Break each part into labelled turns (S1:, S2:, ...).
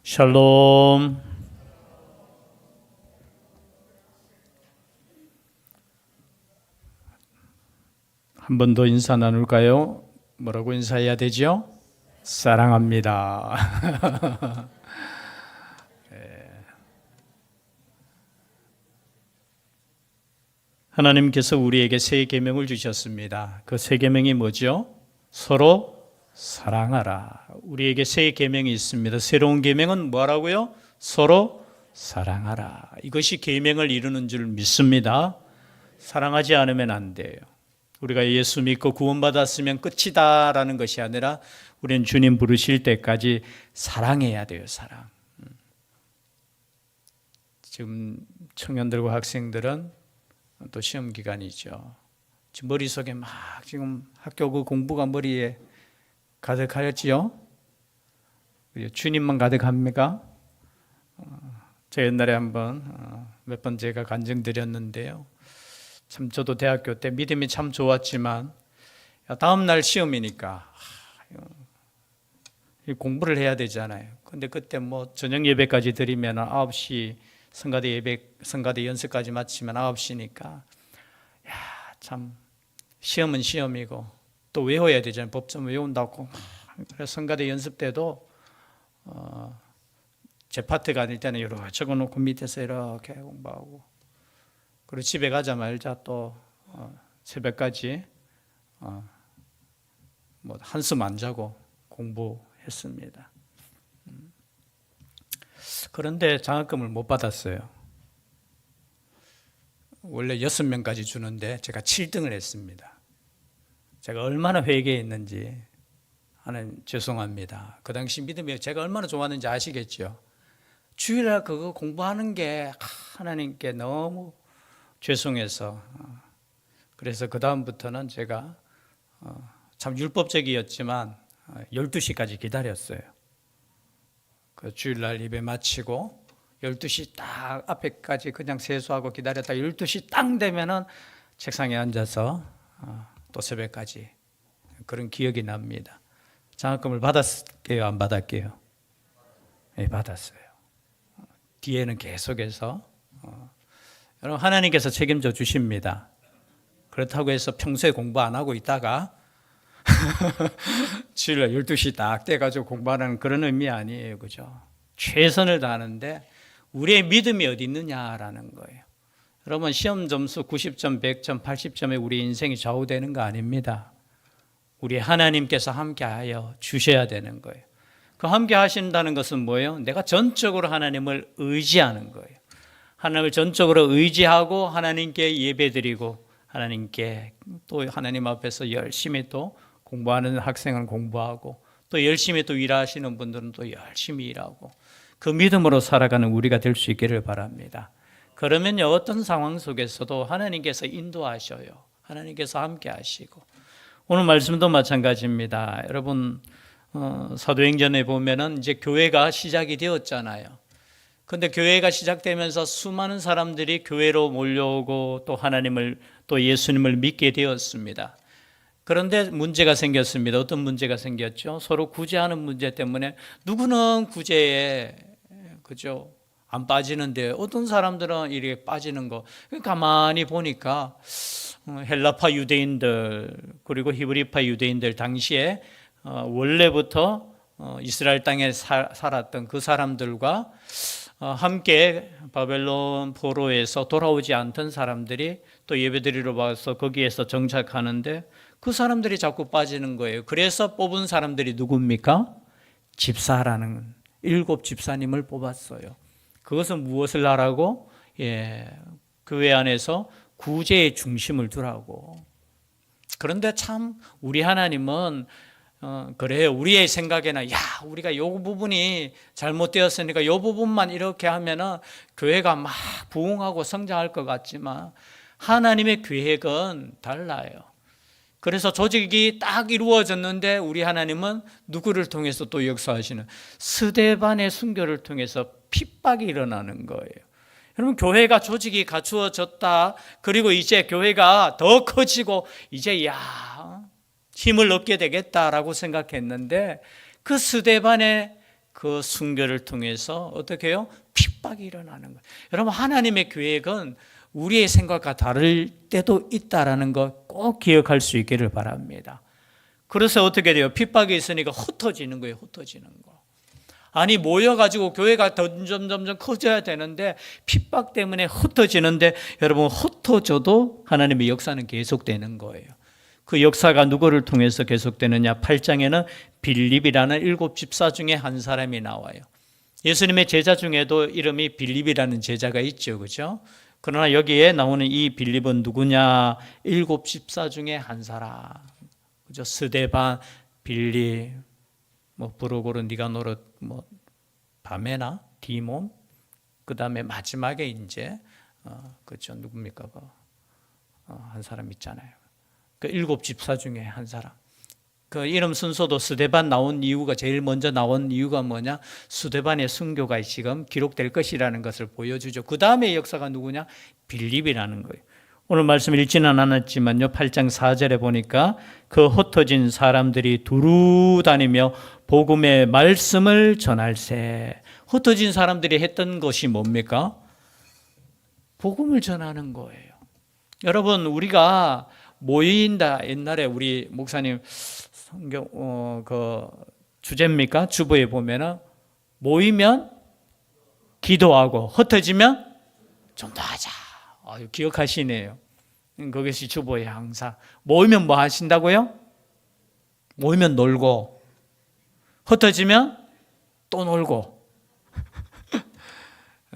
S1: 샬롬. 한 번 더 인사 나눌까요? 뭐라고 인사해야 되죠? 사랑합니다. 하나님께서 우리에게 새 계명을 주셨습니다. 그 새 계명이 뭐죠? 서로 사랑하라. 우리에게 새 계명이 있습니다. 새로운 계명은 뭐라고요? 서로 사랑하라. 이것이 계명을 이루는 줄 믿습니다. 사랑하지 않으면 안 돼요. 우리가 예수 믿고 구원받았으면 끝이다라는 것이 아니라 우리는 주님 부르실 때까지 사랑해야 돼요. 사랑. 지금 청년들과 학생들은 또 시험 기간이죠. 지금 머릿속에 막 지금 학교 그 공부가 머리에 가득하였지요? 주님만 가득합니까? 저 옛날에 한번 몇 번 제가 간증드렸는데요. 참 저도 대학교 때 믿음이 참 좋았지만 다음 날 시험이니까 공부를 해야 되잖아요. 근데 그때 뭐 저녁 예배까지 드리면 9시 성가대 연습까지 마치면 9시니까 참 시험은 시험이고 또 외워야 되잖아요. 법점 외운다고. 그래서 성가대 연습 때도 제 파트가 아닐 때는 이렇게 적어놓고 밑에서 이렇게 공부하고, 그리고 집에 가자마자 또 새벽까지 뭐 한숨 안 자고 공부했습니다. 그런데 장학금을 못 받았어요. 원래 6명까지 주는데 제가 7등을 했습니다. 제가 얼마나 회개했는지 하는, 죄송합니다. 그 당시 믿음이 제가 얼마나 좋았는지 아시겠죠? 주일날 그거 공부하는 게 하나님께 너무 죄송해서, 그래서 그 다음부터는 제가 참 율법적이었지만 12시까지 기다렸어요. 그 주일날 예배 마치고 12시 딱 앞에까지 그냥 세수하고 기다렸다 12시 딱 되면은 책상에 앉아서 또 새벽까지, 그런 기억이 납니다. 장학금을 받았게요, 안 받았게요? 네, 받았어요. 뒤에는 계속해서 여러분, 하나님께서 책임져 주십니다. 그렇다고 해서 평소에 공부 안 하고 있다가 주일날 12시 딱 돼가지고 공부하는 그런 의미 아니에요. 그죠? 최선을 다하는데 우리의 믿음이 어디 있느냐라는 거예요. 여러분, 시험 점수 90점, 100점, 80점에 우리 인생이 좌우되는 거 아닙니다. 우리 하나님께서 함께하여 주셔야 되는 거예요. 그 함께 하신다는 것은 뭐예요? 내가 전적으로 하나님을 의지하는 거예요. 하나님을 전적으로 의지하고 하나님께 예배드리고 하나님께 또 하나님 앞에서 열심히 또 공부하는 학생은 공부하고 또 열심히 또 일하시는 분들은 또 열심히 일하고 그 믿음으로 살아가는 우리가 될 수 있기를 바랍니다. 그러면요, 어떤 상황 속에서도 하나님께서 인도하셔요. 하나님께서 함께 하시고, 오늘 말씀도 마찬가지입니다. 여러분, 사도행전에 보면은 이제 교회가 시작이 되었잖아요. 근데 교회가 시작되면서 수많은 사람들이 교회로 몰려오고 또 하나님을, 또 예수님을 믿게 되었습니다. 그런데 문제가 생겼습니다. 어떤 문제가 생겼죠? 서로 구제하는 문제 때문에 누구는 구제에, 그죠? 안 빠지는데 어떤 사람들은 이렇게 빠지는 거. 가만히 보니까 헬라파 유대인들 그리고 히브리파 유대인들, 당시에 원래부터 이스라엘 땅에 살았던 그 사람들과 함께 바벨론 포로에서 돌아오지 않던 사람들이 또 예배드리러 와서 거기에서 정착하는데 그 사람들이 자꾸 빠지는 거예요. 그래서 뽑은 사람들이 누굽니까? 집사라는 7 집사님을 뽑았어요. 그것은 무엇을 하라고? 교회 안에서 구제의 중심을 두라고. 그런데 참 우리 하나님은 그래요. 우리의 생각에는 우리가 요 부분이 잘못되었으니까 요 부분만 이렇게 하면은 교회가 막 부흥하고 성장할 것 같지만 하나님의 계획은 달라요. 그래서 조직이 딱 이루어졌는데 우리 하나님은 누구를 통해서 또 역사하시는, 스데반의 순교를 통해서 핍박이 일어나는 거예요. 여러분, 교회가 조직이 갖추어졌다. 그리고 이제 교회가 더 커지고 이제 힘을 얻게 되겠다라고 생각했는데 그 스데반의 그 순교를 통해서 어떻게 해요? 핍박이 일어나는 거예요. 여러분, 하나님의 계획은 우리의 생각과 다를 때도 있다라는 거 꼭 기억할 수 있기를 바랍니다. 그래서 어떻게 돼요? 핍박이 있으니까 흩어지는 거예요. 흩어지는 거. 아니, 모여가지고 교회가 점점 커져야 되는데 핍박 때문에 흩어지는데, 여러분, 흩어져도 하나님의 역사는 계속되는 거예요. 그 역사가 누구를 통해서 계속되느냐? 8장에는 빌립이라는 7 집사 중에 한 사람이 나와요. 예수님의 제자 중에도 이름이 빌립이라는 제자가 있죠, 그렇죠? 그러나 여기에 나오는 이 빌립은 누구냐? 7 집사 중에 한 사람. 그죠? 스데반, 빌립, 브로고르, 니가노르, 바메나, 디몬, 그 다음에 마지막에 이제 그죠? 누굽니까? 한 사람 있잖아요. 그 7 집사 중에 한 사람. 그 이름 순서도 스데반 나온 이유가, 제일 먼저 나온 이유가 뭐냐? 스데반의 순교가 지금 기록될 것이라는 것을 보여주죠. 그 다음에 역사가 누구냐? 빌립이라는 거예요. 오늘 말씀 읽지는 않았지만요, 8장 4절에 보니까 그 흩어진 사람들이 두루 다니며 복음의 말씀을 전할세. 흩어진 사람들이 했던 것이 뭡니까? 복음을 전하는 거예요. 여러분, 우리가 모인다. 옛날에 우리 목사님 성경 그 주제입니까? 주보에 보면은 모이면 기도하고 흩어지면 좀 더 하자. 기억하시네요. 그것이 주보에 항상. 모이면 뭐 하신다고요? 모이면 놀고, 흩어지면 또 놀고.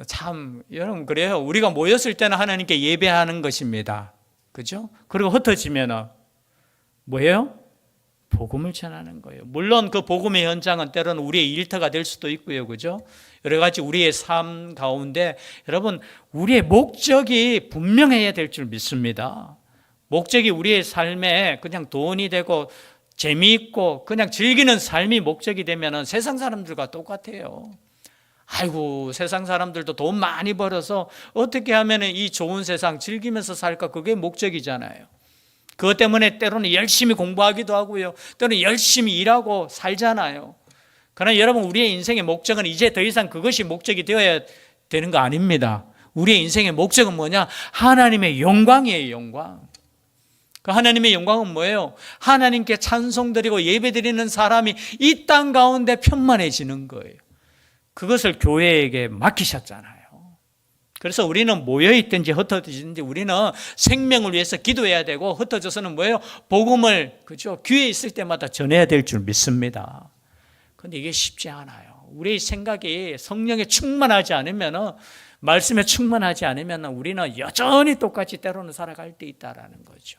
S1: 참, 여러분, 그래요. 우리가 모였을 때는 하나님께 예배하는 것입니다. 그죠? 그리고 흩어지면은 뭐예요? 복음을 전하는 거예요. 물론 그 복음의 현장은 때로는 우리의 일터가 될 수도 있고요. 그죠? 여러 가지 우리의 삶 가운데 여러분, 우리의 목적이 분명해야 될 줄 믿습니다. 목적이 우리의 삶에 그냥 돈이 되고 재미있고 그냥 즐기는 삶이 목적이 되면은 세상 사람들과 똑같아요. 아이고, 세상 사람들도 돈 많이 벌어서 어떻게 하면 이 좋은 세상 즐기면서 살까? 그게 목적이잖아요. 그것 때문에 때로는 열심히 공부하기도 하고요. 때로는 열심히 일하고 살잖아요. 그러나 여러분, 우리의 인생의 목적은 이제 더 이상 그것이 목적이 되어야 되는 거 아닙니다. 우리의 인생의 목적은 뭐냐? 하나님의 영광이에요, 영광. 그 하나님의 영광은 뭐예요? 하나님께 찬송드리고 예배드리는 사람이 이 땅 가운데 편만해지는 거예요. 그것을 교회에게 맡기셨잖아요. 그래서 우리는 모여있든지 흩어지든지 우리는 생명을 위해서 기도해야 되고, 흩어져서는 뭐예요? 복음을, 그죠? 기회 있을 때마다 전해야 될 줄 믿습니다. 그런데 이게 쉽지 않아요. 우리의 생각이 성령에 충만하지 않으면, 말씀에 충만하지 않으면 우리는 여전히 똑같이 때로는 살아갈 때 있다라는 거죠.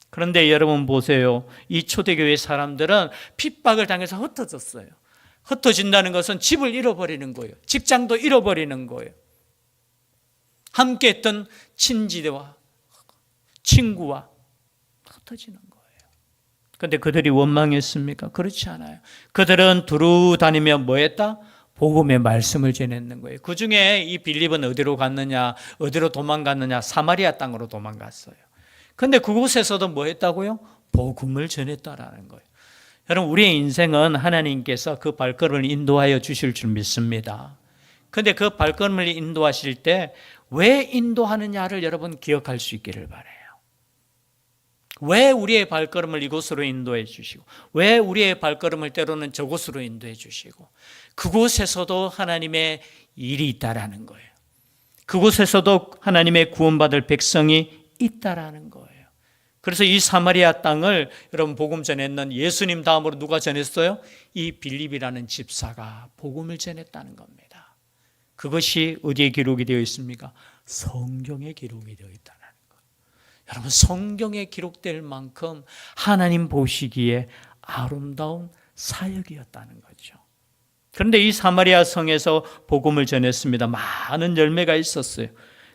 S1: 그런데 여러분 보세요. 이 초대교회 사람들은 핍박을 당해서 흩어졌어요. 흩어진다는 것은 집을 잃어버리는 거예요. 직장도 잃어버리는 거예요. 함께 했던 친지와 친구와 흩어지는 거예요. 그런데 그들이 원망했습니까? 그렇지 않아요. 그들은 두루 다니며 뭐 했다? 복음의 말씀을 전했는 거예요. 그 중에 이 빌립은 어디로 갔느냐? 어디로 도망갔느냐? 사마리아 땅으로 도망갔어요. 그런데 그곳에서도 뭐 했다고요? 복음을 전했다라는 거예요. 여러분, 우리의 인생은 하나님께서 그 발걸음을 인도하여 주실 줄 믿습니다. 그런데 그 발걸음을 인도하실 때 왜 인도하느냐를 여러분 기억할 수 있기를 바라요. 왜 우리의 발걸음을 이곳으로 인도해 주시고, 왜 우리의 발걸음을 때로는 저곳으로 인도해 주시고, 그곳에서도 하나님의 일이 있다라는 거예요. 그곳에서도 하나님의 구원받을 백성이 있다라는 거예요. 그래서 이 사마리아 땅을 여러분 복음 전했는 예수님 다음으로 누가 전했어요? 이 빌립이라는 집사가 복음을 전했다는 겁니다. 그것이 어디에 기록이 되어 있습니까? 성경에 기록이 되어 있다는 거예요. 여러분, 성경에 기록될 만큼 하나님 보시기에 아름다운 사역이었다는 거죠. 그런데 이 사마리아 성에서 복음을 전했습니다. 많은 열매가 있었어요.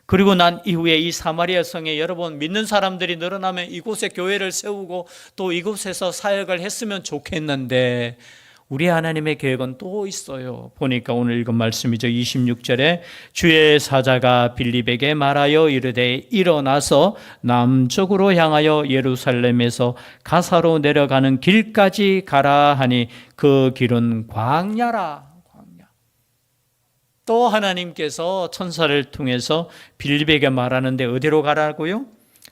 S1: 그리고 난 이후에 이 사마리아 성에 여러분 믿는 사람들이 늘어나면 이곳에 교회를 세우고 또 이곳에서 사역을 했으면 좋겠는데, 우리 하나님의 계획은 또 있어요. 보니까 오늘 읽은 말씀이죠. 26절에 주의 사자가 빌립에게 말하여 이르되 일어나서 남쪽으로 향하여 예루살렘에서 가사로 내려가는 길까지 가라 하니 그 길은 광야라. 또 하나님께서 천사를 통해서 빌립에게 말하는데 어디로 가라고요?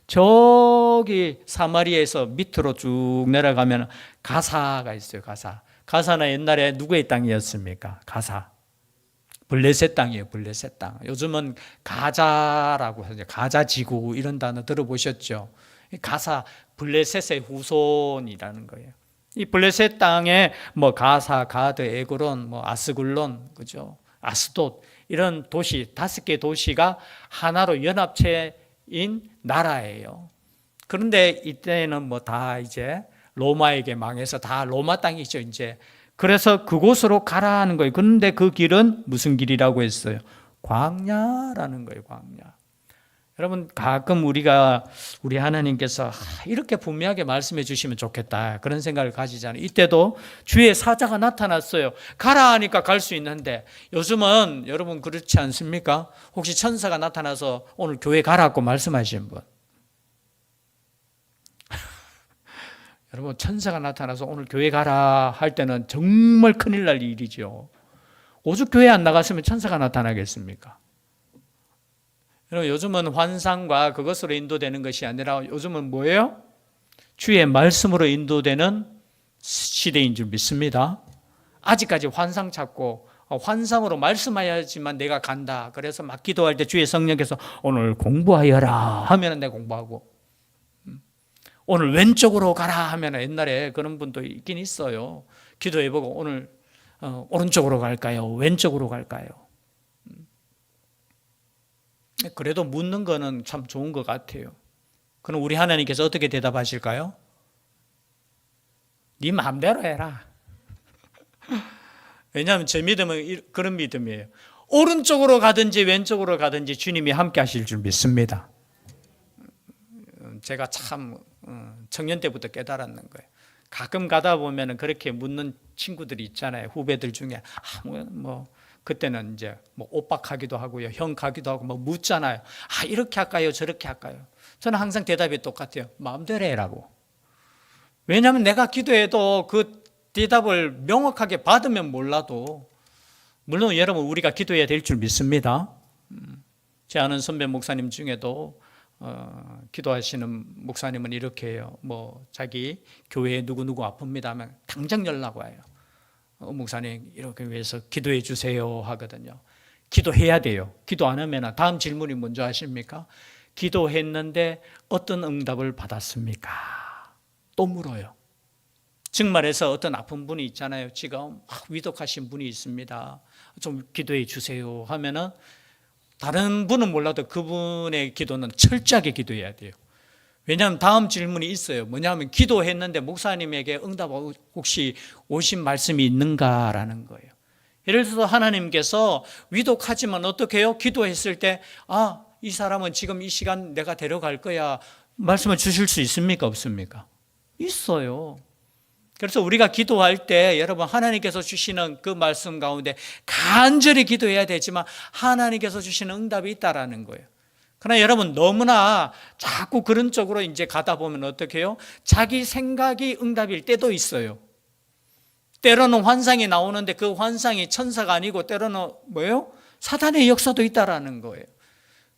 S1: 저기 사마리아에서 밑으로 쭉 내려가면 가사가 있어요. 가사는 옛날에 누구의 땅이었습니까? 블레셋 땅이에요. 블레셋 땅. 요즘은 가자라고 하죠. 가자지구 이런 단어 들어보셨죠? 가사, 블레셋의 후손이라는 거예요. 이 블레셋 땅에 뭐 가사, 가드, 에그론, 뭐 아스글론, 그죠? 아스돗 이런 도시 5개 도시가 하나로 연합체인 나라예요. 그런데 이때는 뭐 다 이제 로마에게 망해서 다 로마 땅이죠, 이제. 그래서 그곳으로 가라는 거예요. 그런데 그 길은 무슨 길이라고 했어요? 광야라는 거예요, 광야. 여러분, 가끔 우리 하나님께서 이렇게 분명하게 말씀해 주시면 좋겠다, 그런 생각을 가지잖아요. 이때도 주의 사자가 나타났어요. 가라 하니까 갈 수 있는데, 요즘은 여러분 그렇지 않습니까? 혹시 천사가 나타나서 오늘 교회 가라고 말씀하신 분? 여러분, 천사가 나타나서 오늘 교회 가라 할 때는 정말 큰일 날 일이죠. 오죽 교회 안 나갔으면 천사가 나타나겠습니까? 여러분, 요즘은 환상과 그것으로 인도되는 것이 아니라 요즘은 뭐예요? 주의 말씀으로 인도되는 시대인 줄 믿습니다. 아직까지 환상 찾고 환상으로 말씀하여야지만 내가 간다. 그래서 막 기도할 때 주의 성령께서 오늘 공부하여라 하면 내가 공부하고, 오늘 왼쪽으로 가라 하면, 옛날에 그런 분도 있긴 있어요. 기도해보고 오늘 오른쪽으로 갈까요? 왼쪽으로 갈까요? 그래도 묻는 거는 참 좋은 것 같아요. 그럼 우리 하나님께서 어떻게 대답하실까요? 네 마음대로 해라. 왜냐하면 제 믿음은 그런 믿음이에요. 오른쪽으로 가든지 왼쪽으로 가든지 주님이 함께 하실 줄 믿습니다. 제가 참 청년 때부터 깨달았는 거예요. 가끔 가다 보면 그렇게 묻는 친구들이 있잖아요. 후배들 중에 그때는 이제 뭐 오빡하기도 하고요, 형 가기도 하고 뭐 묻잖아요. 이렇게 할까요, 저렇게 할까요? 저는 항상 대답이 똑같아요. 마음대로 해라고. 왜냐하면 내가 기도해도 그 대답을 명확하게 받으면 몰라도, 물론 여러분 우리가 기도해야 될 줄 믿습니다. 제 아는 선배 목사님 중에도 기도하시는 목사님은 이렇게 해요. 뭐 자기 교회에 누구누구 아픕니다 하면 당장 연락 와요. 목사님 이렇게 위해서 기도해 주세요 하거든요. 기도해야 돼요. 기도 안 하면 다음 질문이 뭔지 아십니까? 기도했는데 어떤 응답을 받았습니까? 또 물어요. 즉 말해서 어떤 아픈 분이 있잖아요. 지금 위독하신 분이 있습니다. 좀 기도해 주세요 하면은 다른 분은 몰라도 그분의 기도는 철저하게 기도해야 돼요. 왜냐하면 다음 질문이 있어요. 뭐냐면 기도했는데 목사님에게 응답 혹시 오신 말씀이 있는가라는 거예요. 예를 들어서 하나님께서 위독하지만 어떻게 해요? 기도했을 때 이 사람은 지금 이 시간 내가 데려갈 거야, 말씀을 주실 수 있습니까? 없습니까? 있어요. 그래서 우리가 기도할 때 여러분, 하나님께서 주시는 그 말씀 가운데 간절히 기도해야 되지만 하나님께서 주시는 응답이 있다라는 거예요. 그러나 여러분, 너무나 자꾸 그런 쪽으로 이제 가다 보면 어떻게 해요? 자기 생각이 응답일 때도 있어요. 때로는 환상이 나오는데 그 환상이 천사가 아니고 때로는 뭐예요? 사단의 역사도 있다라는 거예요.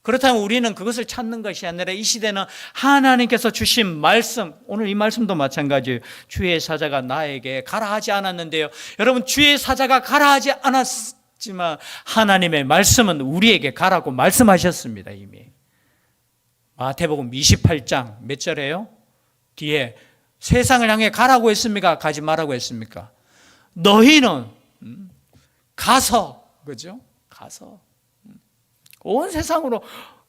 S1: 그렇다면 우리는 그것을 찾는 것이 아니라 이 시대는 하나님께서 주신 말씀, 오늘 이 말씀도 마찬가지예요. 주의 사자가 나에게 가라 하지 않았는데요. 여러분, 주의 사자가 가라 하지 않았지만 하나님의 말씀은 우리에게 가라고 말씀하셨습니다. 이미 마태복음 28장 몇 절에요? 뒤에 세상을 향해 가라고 했습니까? 가지 말라고 했습니까? 너희는 가서, 그죠? 가서 온 세상으로,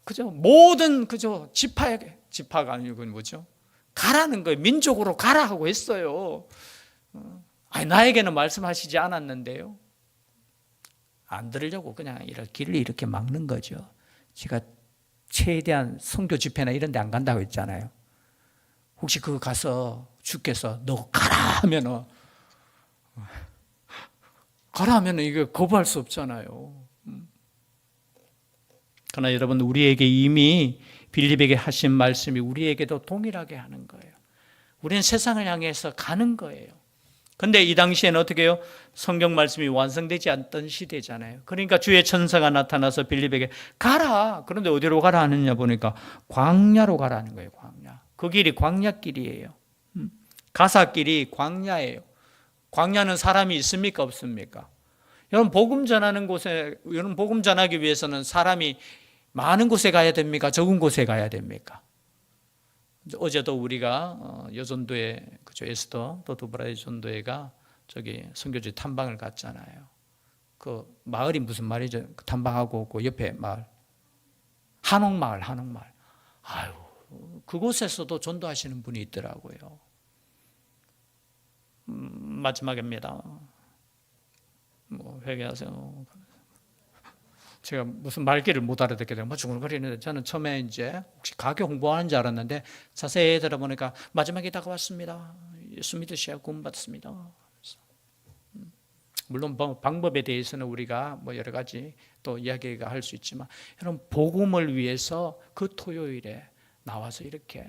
S1: 그죠? 모든, 그죠? 지파가 아니고 뭐죠? 가라는 거예요. 민족으로 가라 하고 했어요. 나에게는 말씀하시지 않았는데요. 안 들으려고 그냥 길을 이렇게 막는 거죠. 제가 최대한 선교 집회나 이런 데 안 간다고 했잖아요. 혹시 그거 가서 주께서 너 가라 하면은, 이거 거부할 수 없잖아요. 그러나 여러분, 우리에게 이미 빌립에게 하신 말씀이 우리에게도 동일하게 하는 거예요. 우리는 세상을 향해서 가는 거예요. 근데 이 당시에는 어떻게 해요? 성경 말씀이 완성되지 않던 시대잖아요. 그러니까 주의 천사가 나타나서 빌립에게 가라. 그런데 어디로 가라 하느냐 보니까 광야로 가라는 거예요. 광야. 그 길이 광야길이에요. 가사길이 광야예요. 광야는 사람이 있습니까? 없습니까? 여러분 복음 전하는 곳에, 여러분 복음 전하기 위해서는 사람이 많은 곳에 가야 됩니까? 적은 곳에 가야 됩니까? 어제도 우리가 여전도에 그죠, 에스더 또 두브라의 전도회가 저기 선교지 탐방을 갔잖아요. 그 마을이 무슨 말이죠? 탐방하고 그 옆에 마을 한옥마을. 아유, 그곳에서도 전도하시는 분이 있더라고요. 마지막입니다. 뭐 회개하세요. 제가 무슨 말귀를 못 알아듣게 되고 중얼거리는데, 저는 처음에 이제 혹시 가게 홍보하는 줄 알았는데 자세히 들어보니까 마지막에 다가왔습니다. 예수 믿으셔야 구원받습니다. 물론 방법에 대해서는 우리가 뭐 여러 가지 또 이야기가 할 수 있지만, 여러분 복음을 위해서 그 토요일에 나와서 이렇게,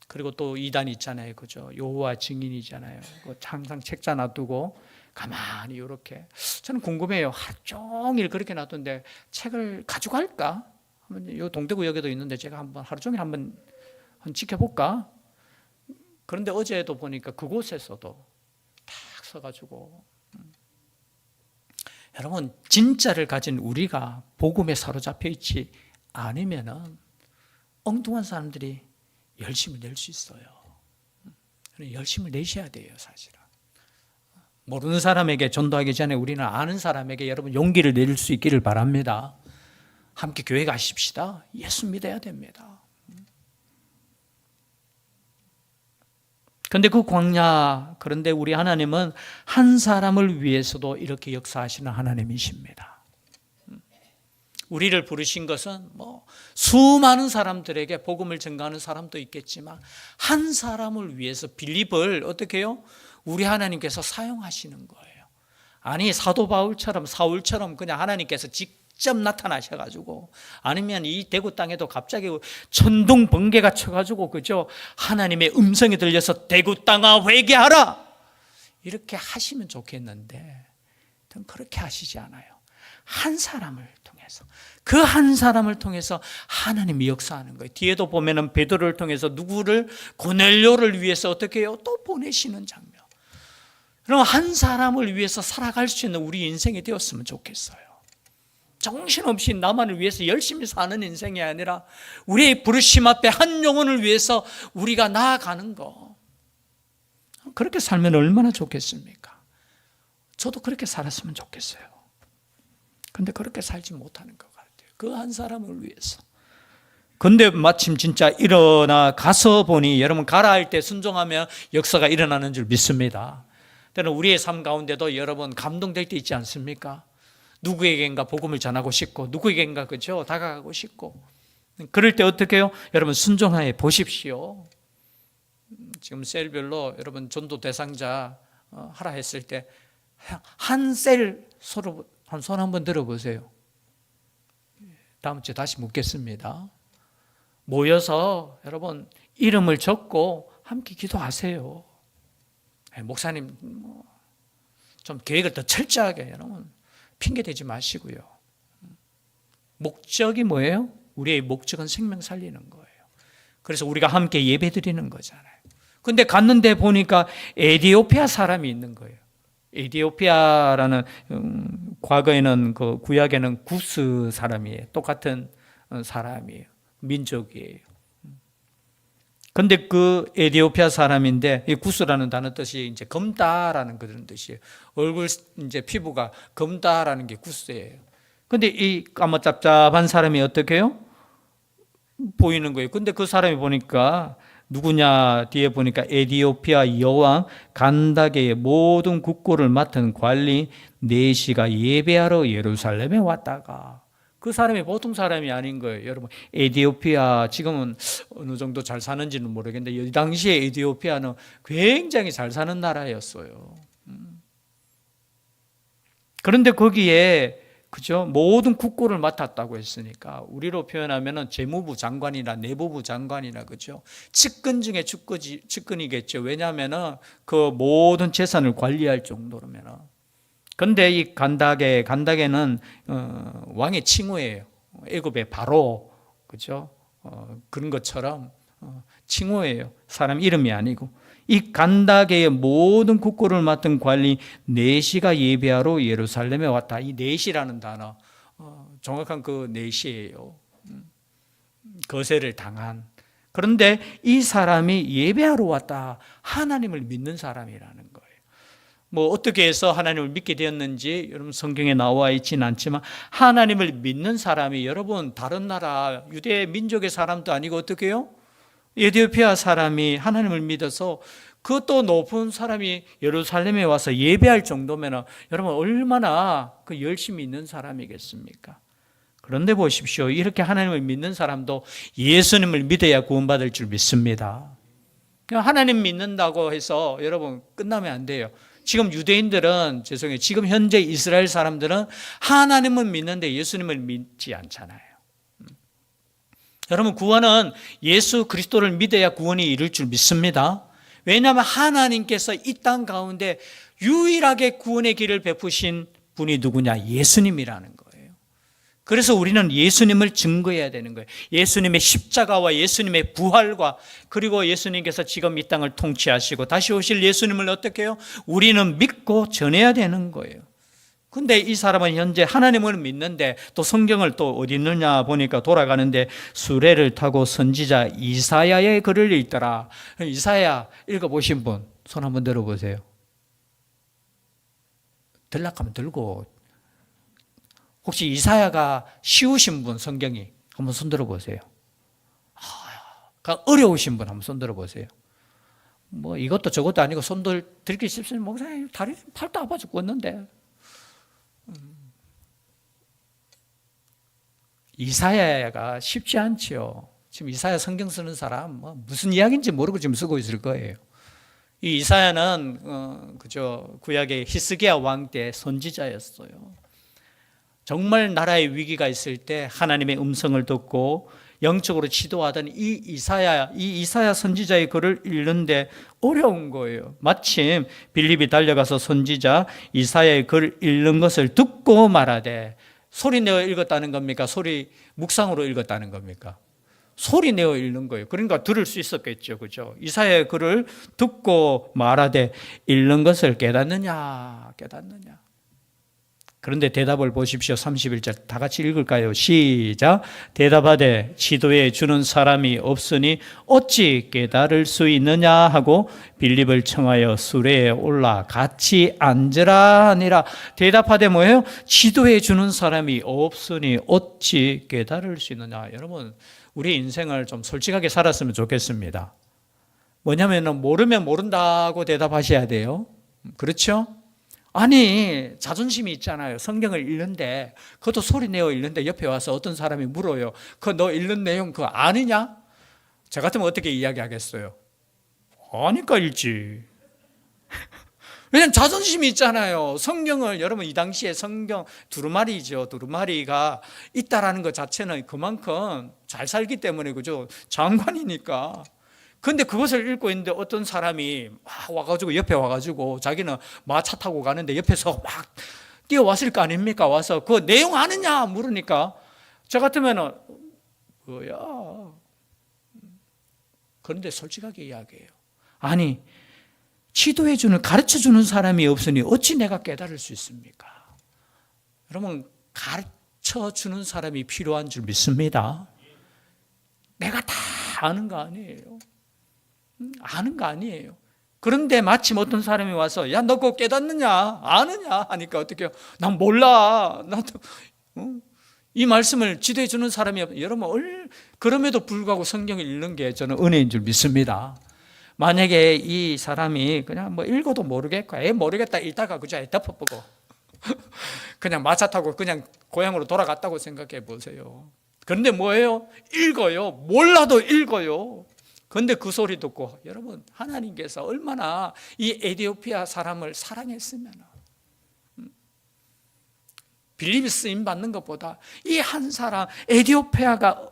S1: 그리고 또 이단 있잖아요, 그죠? 여호와 증인이잖아요. 항상 책자 놔두고 가만히 이렇게. 저는 궁금해요. 하루 종일 그렇게 놔뒀는데 책을 가져갈까? 이 동대구역에도 있는데 제가 한번 하루 종일 한번 지켜볼까? 그런데 어제도 보니까 그곳에서도 탁 서가지고, 여러분 진짜를 가진 우리가 복음에 사로잡혀 있지 않으면은 엉뚱한 사람들이 열심을 낼 수 있어요. 열심을 내셔야 돼요, 사실은. 모르는 사람에게 전도하기 전에 우리는 아는 사람에게 여러분 용기를 낼 수 있기를 바랍니다. 함께 교회 가십시다. 예수 믿어야 됩니다. 그런데 그 광야, 그런데 우리 하나님은 한 사람을 위해서도 이렇게 역사하시는 하나님이십니다. 우리를 부르신 것은 뭐 수많은 사람들에게 복음을 전가하는 사람도 있겠지만, 한 사람을 위해서 빌립을 어떻게 해요? 우리 하나님께서 사용하시는 거예요. 아니 사도 바울처럼 사울처럼 그냥 하나님께서 직접 나타나셔가지고, 아니면 이 대구 땅에도 갑자기 천둥 번개가 쳐가지고 그죠, 하나님의 음성이 들려서 대구 땅아 회개하라 이렇게 하시면 좋겠는데, 그렇게 하시지 않아요. 한 사람을 통해서, 그 한 사람을 통해서 하나님이 역사하는 거예요. 뒤에도 보면은 베드로를 통해서 누구를, 고넬료를 위해서 어떻게 해요? 또 보내시는 장면. 그럼 한 사람을 위해서 살아갈 수 있는 우리 인생이 되었으면 좋겠어요. 정신없이 나만을 위해서 열심히 사는 인생이 아니라 우리의 부르심 앞에 한 영혼을 위해서 우리가 나아가는 거. 그렇게 살면 얼마나 좋겠습니까? 저도 그렇게 살았으면 좋겠어요. 근데 그렇게 살지 못하는 것 같아요. 그 한 사람을 위해서. 근데 마침 진짜 일어나 가서 보니, 여러분 가라 할 때 순종하면 역사가 일어나는 줄 믿습니다. 때는 우리의 삶 가운데도 여러분 감동될 때 있지 않습니까? 누구에겐가 복음을 전하고 싶고, 누구에겐가 그죠, 다가가고 싶고. 그럴 때 어떻게 해요? 여러분 순종하여 보십시오. 지금 셀별로 여러분 전도 대상자 하라 했을 때 한 셀 서로 한 손 한번 들어보세요. 다음 주에 다시 묻겠습니다. 모여서 여러분 이름을 적고 함께 기도하세요. 목사님 좀 계획을 더 철저하게, 여러분 핑계 대지 마시고요. 목적이 뭐예요? 우리의 목적은 생명 살리는 거예요. 그래서 우리가 함께 예배 드리는 거잖아요. 근데 갔는데 보니까 에티오피아 사람이 있는 거예요. 에티오피아라는 과거에는 그 구약에는 구스 사람이에요. 똑같은 사람이에요. 민족이에요. 근데 그 에티오피아 사람인데, 이 구스라는 단어 뜻이 이제 검다라는 그런 뜻이에요. 얼굴 이제 피부가 검다라는 게 구스예요. 근데 이 까맣잡잡한 사람이 어떻게 해요? 보이는 거예요. 근데 그 사람이 보니까 누구냐, 뒤에 보니까 에티오피아 여왕 간다게의 모든 국고를 맡은 관리 네시가 예배하러 예루살렘에 왔다가, 그 사람이 보통 사람이 아닌 거예요. 여러분 에티오피아 지금은 어느 정도 잘 사는지는 모르겠는데, 이 당시에 에티오피아는 굉장히 잘 사는 나라였어요. 그런데 거기에 그죠? 모든 국고를 맡았다고 했으니까 우리로 표현하면은 재무부 장관이나 내무부 장관이나 그죠? 측근 중에 측근이겠죠. 왜냐하면은 그 모든 재산을 관리할 정도로면은. 근데 이 간다게는 왕의 칭호예요. 애굽의 바로 그죠? 그런 것처럼 칭호예요. 사람 이름이 아니고. 이 간다게의 모든 국고를 맡은 관리 네시가 예배하러 예루살렘에 왔다. 이 네시라는 단어 정확한 그 네시예요. 거세를 당한. 그런데 이 사람이 예배하러 왔다. 하나님을 믿는 사람이라는 거예요. 뭐 어떻게 해서 하나님을 믿게 되었는지 여러분 성경에 나와 있지는 않지만 하나님을 믿는 사람이 여러분 다른 나라 유대 민족의 사람도 아니고 어떻게 해요? 에티오피아 사람이 하나님을 믿어서 그것도 높은 사람이 예루살렘에 와서 예배할 정도면 여러분 얼마나 그 열심히 있는 사람이겠습니까? 그런데 보십시오. 이렇게 하나님을 믿는 사람도 예수님을 믿어야 구원받을 줄 믿습니다. 하나님 믿는다고 해서 여러분 끝나면 안 돼요. 지금 유대인들은 죄송해요. 지금 현재 이스라엘 사람들은 하나님은 믿는데 예수님을 믿지 않잖아요. 여러분 구원은 예수 그리스도를 믿어야 구원이 이룰 줄 믿습니다. 왜냐하면 하나님께서 이 땅 가운데 유일하게 구원의 길을 베푸신 분이 누구냐? 예수님이라는 거예요. 그래서 우리는 예수님을 증거해야 되는 거예요. 예수님의 십자가와 예수님의 부활과 그리고 예수님께서 지금 이 땅을 통치하시고 다시 오실 예수님을 어떻게 해요? 우리는 믿고 전해야 되는 거예요. 근데 이 사람은 현재 하나님을 믿는데 또 성경을 또 어디 있느냐 보니까 돌아가는데 수레를 타고 선지자 이사야의 글을 읽더라. 이사야 읽어보신 분 손 한번 들어보세요. 들락하면 들고. 혹시 이사야가 쉬우신 분 성경이 한번 손 들어보세요. 어려우신 분 한번 손 들어보세요. 뭐 이것도 저것도 아니고 손들 들기 쉽습니다. 목사님 다리 팔도 아파 죽겠는데. 이사야가 쉽지 않죠. 지금 이사야 성경 쓰는 사람 무슨 이야기인지 모르고 지금 쓰고 있을 거예요. 이 이사야는 그죠 구약의 히스기야 왕 때 선지자였어요. 정말 나라의 위기가 있을 때 하나님의 음성을 듣고 영적으로 지도하던 이 이사야 선지자의 글을 읽는데 어려운 거예요. 마침 빌립이 달려가서 선지자 이사야의 글을 읽는 것을 듣고 말하되 소리 내어 읽었다는 겁니까? 소리 묵상으로 읽었다는 겁니까? 소리 내어 읽는 거예요. 그러니까 들을 수 있었겠죠. 그죠? 이사야의 글을 듣고 말하되 읽는 것을 깨닫느냐? 그런데 대답을 보십시오. 31절 다 같이 읽을까요? 시작. 대답하되 지도해 주는 사람이 없으니 어찌 깨달을 수 있느냐 하고 빌립을 청하여 수레에 올라 같이 앉으라 하니라. 대답하되 뭐예요? 지도해 주는 사람이 없으니 어찌 깨달을 수 있느냐. 여러분 우리 인생을 좀 솔직하게 살았으면 좋겠습니다. 뭐냐면 모르면 모른다고 대답하셔야 돼요. 그렇죠? 아니 자존심이 있잖아요. 성경을 읽는데 그것도 소리 내어 읽는데 옆에 와서 어떤 사람이 물어요. 너 읽는 내용 그거 아느냐? 저 같으면 어떻게 이야기하겠어요? 아니까 읽지. 왜냐면 자존심이 있잖아요. 성경을 여러분 이 당시에 성경 두루마리죠. 두루마리가 있다라는 것 자체는 그만큼 잘 살기 때문에 그죠. 장관이니까. 근데 그것을 읽고 있는데 어떤 사람이 막 와가지고 옆에 와가지고 자기는 차 타고 가는데 옆에서 막 뛰어왔을 거 아닙니까? 와서 그 내용 아느냐 물으니까 저 같으면은 뭐야? 그런데 솔직하게 이야기해요. 아니 지도해주는 가르쳐주는 사람이 없으니 어찌 내가 깨달을 수 있습니까? 여러분 가르쳐주는 사람이 필요한 줄 믿습니다. 내가 다 아는 거 아니에요. 아는 거 아니에요. 그런데 마침 어떤 사람이 와서 야 너 그거 깨닫느냐 아느냐 하니까 어떻게 해요? 난 몰라. 나도 이 말씀을 지도해 주는 사람이 여러분 그럼에도 불구하고 성경을 읽는 게 저는 은혜인 줄 믿습니다. 만약에 이 사람이 그냥 뭐 읽어도 모르겠고 모르겠다 읽다가 그저 덮어보고 그냥 마차 타고 그냥 고향으로 돌아갔다고 생각해 보세요. 그런데 뭐예요? 읽어요. 몰라도 읽어요. 그런데 그 소리 듣고 여러분 하나님께서 얼마나 이 에티오피아 사람을 사랑했으면 빌립이 쓰임 받는 것보다 이 한 사람 에디오피아가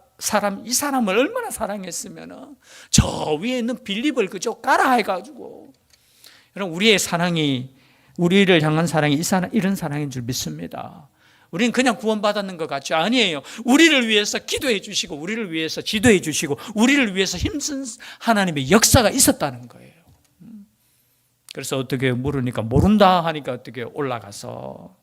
S1: 이 사람을 얼마나 사랑했으면 저 위에 있는 빌립을 그저 깔아 해가지고. 여러분, 우리의 사랑이, 우리를 향한 사랑이 이런 사랑인 줄 믿습니다. 우리는 그냥 구원받았는 것 같죠? 아니에요. 우리를 위해서 기도해 주시고, 우리를 위해서 지도해 주시고, 우리를 위해서 힘쓴 하나님의 역사가 있었다는 거예요. 그래서 어떻게 물으니까 모른다 하니까 어떻게 올라가서,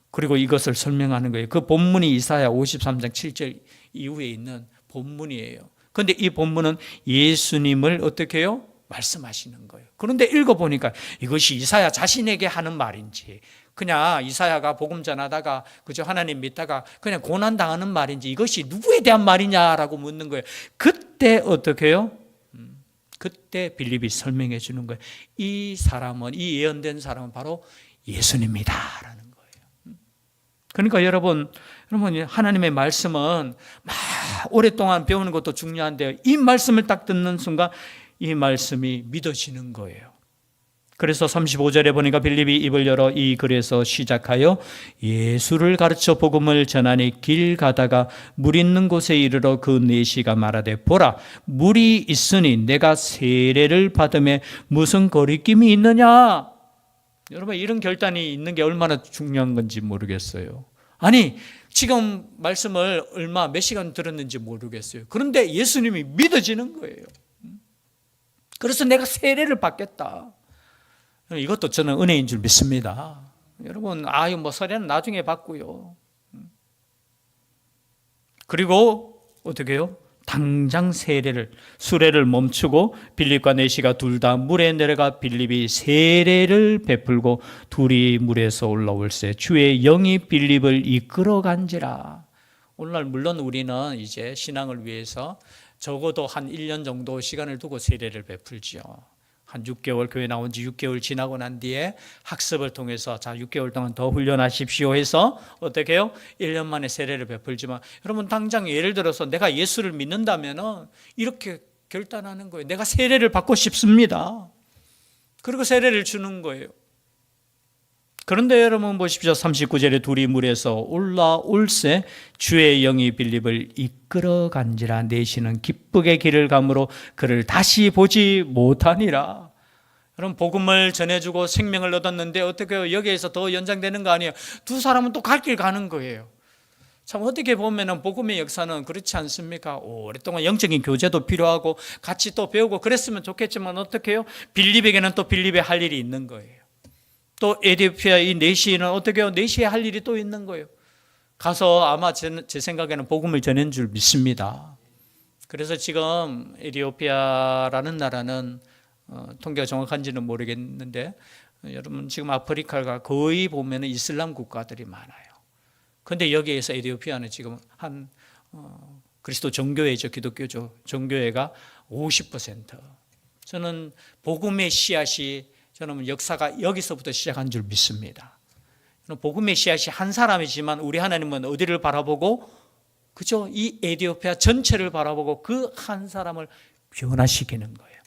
S1: 그리고 이것을 설명하는 거예요. 그 본문이 이사야 53장 7절 이후에 있는 본문이에요. 그런데 이 본문은 예수님을 어떻게 해요? 말씀하시는 거예요. 그런데 읽어보니까 이것이 이사야 자신에게 하는 말인지, 그냥 이사야가 복음 전하다가 그저 하나님 믿다가 그냥 고난당하는 말인지, 이것이 누구에 대한 말이냐라고 묻는 거예요. 그때 어떻게 해요? 그때 빌립이 설명해 주는 거예요. 이 사람은, 이 예언된 사람은 바로 예수님이다라는 거예요. 그러니까 여러분 하나님의 말씀은 막 오랫동안 배우는 것도 중요한데요, 이 말씀을 딱 듣는 순간 이 말씀이 믿어지는 거예요. 그래서 35절에 보니까 빌립이 입을 열어 이 글에서 시작하여 예수를 가르쳐 복음을 전하니 길 가다가 물 있는 곳에 이르러 그 내시가 말하되 보라, 물이 있으니 내가 세례를 받음에 무슨 거리낌이 있느냐. 여러분, 이런 결단이 있는 게 얼마나 중요한 건지 모르겠어요. 아니, 지금 말씀을 몇 시간 들었는지 모르겠어요. 그런데 예수님이 믿어지는 거예요. 그래서 내가 세례를 받겠다. 이것도 저는 은혜인 줄 믿습니다. 여러분, 세례는 나중에 받고요. 그리고 어떻게 해요? 당장 수레를 멈추고 빌립과 내시가 둘 다 물에 내려가 빌립이 세례를 베풀고 둘이 물에서 올라올세 주의 영이 빌립을 이끌어간지라. 오늘날 물론 우리는 이제 신앙을 위해서 적어도 한 1년 정도 시간을 두고 세례를 베풀죠. 한 6개월, 교회 나온 지 6개월 지나고 난 뒤에 학습을 통해서 6개월 동안 더 훈련하십시오 해서 어떻게 해요? 1년 만에 세례를 베풀지만, 여러분 당장 예를 들어서 내가 예수를 믿는다면 이렇게 결단하는 거예요. 내가 세례를 받고 싶습니다. 그리고 세례를 주는 거예요. 그런데 여러분 보십시오. 39절에 둘이 물에서 올라올세 주의 영이 빌립을 이끌어간지라. 내시는 기쁘게 길을 가므로 그를 다시 보지 못하니라. 여러분, 복음을 전해주고 생명을 얻었는데 어떻게 해요? 여기에서 더 연장되는 거 아니에요? 두 사람은 또 갈 길 가는 거예요. 참 어떻게 보면 복음의 역사는 그렇지 않습니까? 오랫동안 영적인 교제도 필요하고 같이 또 배우고 그랬으면 좋겠지만 어떻게 해요? 빌립에게는 또 빌립의 할 일이 있는 거예요. 또 에디오피아 이 내시는 어떻게 해요? 내시에 할 일이 또 있는 거예요. 가서 아마 제 생각에는 복음을 전한 줄 믿습니다. 그래서 지금 에디오피아라는 나라는 통계가 정확한지는 모르겠는데, 여러분 지금 아프리카가 거의 보면 이슬람 국가들이 많아요. 그런데 여기에서 에디오피아는 지금 한 그리스도 정교회죠, 기독교죠, 정교회가 50%. 저는 복음의 씨앗이, 저는 역사가 여기서부터 시작한 줄 믿습니다. 복음의 씨앗이 한 사람이지만 우리 하나님은 어디를 바라보고, 그죠? 이 에디오피아 전체를 바라보고 그 한 사람을 변화시키는 거예요.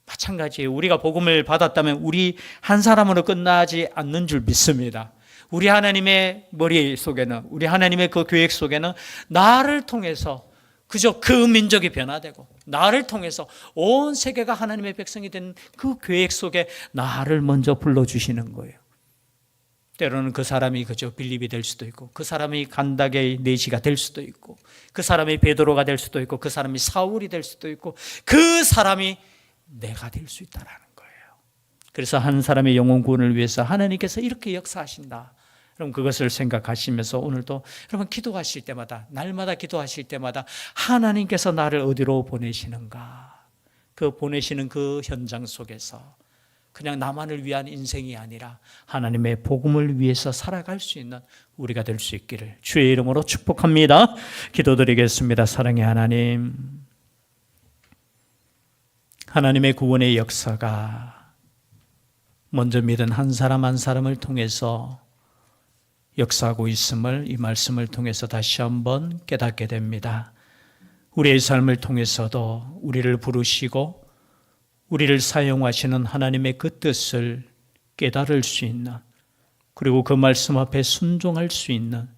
S1: 마찬가지예요. 우리가 복음을 받았다면 우리 한 사람으로 끝나지 않는 줄 믿습니다. 우리 하나님의 머릿속에는, 우리 하나님의 그 계획 속에는 나를 통해서 그저 그 민족이 변화되고, 나를 통해서 온 세계가 하나님의 백성이 된 그 계획 속에 나를 먼저 불러주시는 거예요. 때로는 그 사람이 그저 빌립이 될 수도 있고, 그 사람이 간다게의 내시가 될 수도 있고, 그 사람이 베드로가 될 수도 있고, 그 사람이 사울이 될 수도 있고, 그 사람이 내가 될 수 있다라는 거예요. 그래서 한 사람의 영혼 구원을 위해서 하나님께서 이렇게 역사하신다. 여러분 그것을 생각하시면서 오늘도 여러분 기도하실 때마다, 날마다 기도하실 때마다 하나님께서 나를 어디로 보내시는가, 그 보내시는 그 현장 속에서 그냥 나만을 위한 인생이 아니라 하나님의 복음을 위해서 살아갈 수 있는 우리가 될 수 있기를 주의 이름으로 축복합니다. 기도드리겠습니다. 사랑의 하나님, 하나님의 구원의 역사가 먼저 믿은 한 사람 한 사람을 통해서 역사하고 있음을 이 말씀을 통해서 다시 한번 깨닫게 됩니다. 우리의 삶을 통해서도 우리를 부르시고 우리를 사용하시는 하나님의 그 뜻을 깨달을 수 있는, 그리고 그 말씀 앞에 순종할 수 있는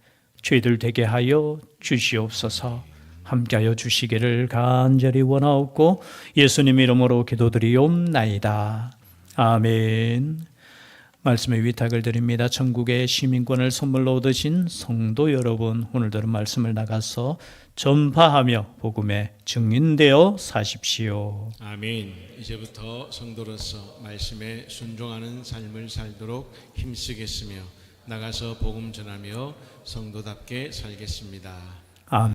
S1: 저희들 되게 하여 주시옵소서. 함께하여 주시기를 간절히 원하옵고 예수님 이름으로 기도드리옵나이다. 아멘. 말씀의 위탁을 드립니다. 천국의 시민권을 선물로 얻으신 성도 여러분, 오늘 들은 말씀을 나가서 전파하며 복음에 증인되어 사십시오.
S2: 아멘. 이제부터 성도로서 말씀에 순종하는 삶을 살도록 힘쓰겠으며 나가서 복음 전하며 성도답게 살겠습니다.
S1: 아멘.